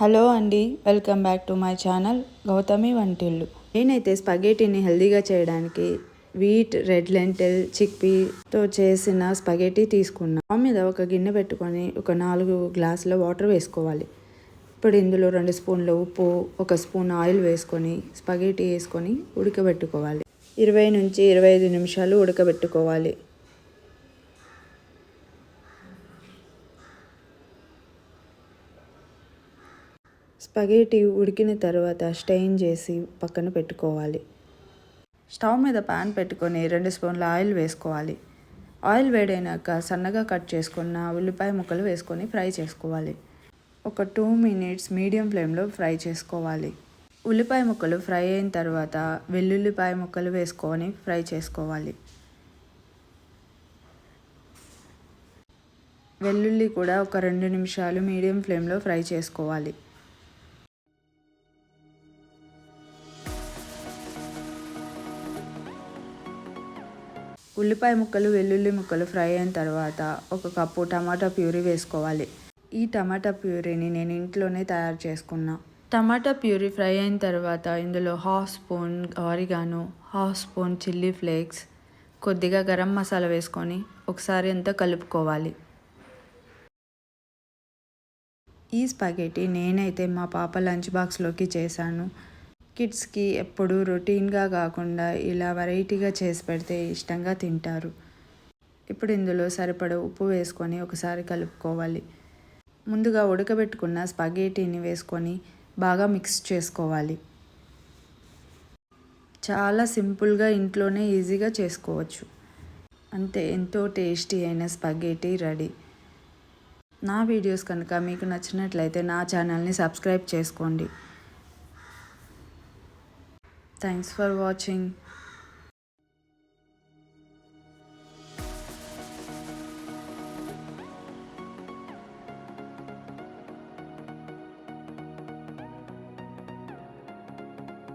Hello అండి, welcome back to my channel Gautami వంటిల్లు. నేనైతే స్పగేటీని హెల్దీగా చేయడానికి వీట్, రెడ్ లెంటిల్, చిక్పీతో చేసిన స్పగేటీ తీసుకున్నా. స్టవ్ మీద ఒక గిన్నె పెట్టుకొని ఒక 4 గ్లాసుల వాటర్ వేసుకోవాలి. ఇప్పుడు ఇందులో 2 స్పూన్ల ఉప్పు, 1 స్పూన్ ఆయిల్ వేసుకొని స్పగేటీ వేసుకొని ఉడకబెట్టుకోవాలి. 20 నుంచి 25 నిమిషాలు ఉడకబెట్టుకోవాలి. స్పగేటీ ఉడికిన తర్వాత స్టెయిన్ చేసి పక్కన పెట్టుకోవాలి. స్టవ్ మీద పాన్ పెట్టుకొని 2 స్పూన్ల ఆయిల్ వేసుకోవాలి. ఆయిల్ వేడైనాక సన్నగా కట్ చేసుకున్న ఉల్లిపాయ ముక్కలు వేసుకొని ఫ్రై చేసుకోవాలి. ఒక 2 మినిట్స్ మీడియం ఫ్లేమ్లో ఫ్రై చేసుకోవాలి. ఉల్లిపాయ ముక్కలు ఫ్రై అయిన తర్వాత వెల్లుల్లిపాయ ముక్కలు వేసుకొని ఫ్రై చేసుకోవాలి. వెల్లుల్లి కూడా ఒక 2 నిమిషాలు మీడియం ఫ్లేమ్లో ఫ్రై చేసుకోవాలి. ఉల్లిపాయ ముక్కలు, వెల్లుల్లి ముక్కలు ఫ్రై అయిన తర్వాత 1 కప్పు టమాటా ప్యూరీ వేసుకోవాలి. ఈ టమాటా ప్యూరీని నేను ఇంట్లోనే తయారు చేసుకున్నా. టమాటా ప్యూరీ ఫ్రై అయిన తర్వాత ఇందులో 1/2 spoon oregano, 1/2 spoon chilli flakes, కొద్దిగా గరం మసాలా వేసుకొని ఒకసారి అంతా కలుపుకోవాలి. ఈ స్పగేటీ నేనైతే మా పాప లంచ్ బాక్స్లోకి చేశాను. కిడ్స్కి ఎప్పుడు రొటీన్గా కాకుండా ఇలా వెరైటీగా చేసి పెడితే ఇష్టంగా తింటారు. ఇప్పుడు ఇందులో సరిపడ ఉప్పు వేసుకొని ఒకసారి కలుపుకోవాలి. ముందుగా ఉడకబెట్టుకున్న స్పగేటీని వేసుకొని బాగా మిక్స్ చేసుకోవాలి. చాలా సింపుల్గా ఇంట్లోనే ఈజీగా చేసుకోవచ్చు. అంతే, ఎంతో టేస్టీ అయిన స్పగేటీ రెడీ. నా వీడియోస్ కనుక మీకు నచ్చినట్లయితే నా ఛానల్ని సబ్స్క్రైబ్ చేసుకోండి. Thanks for watching.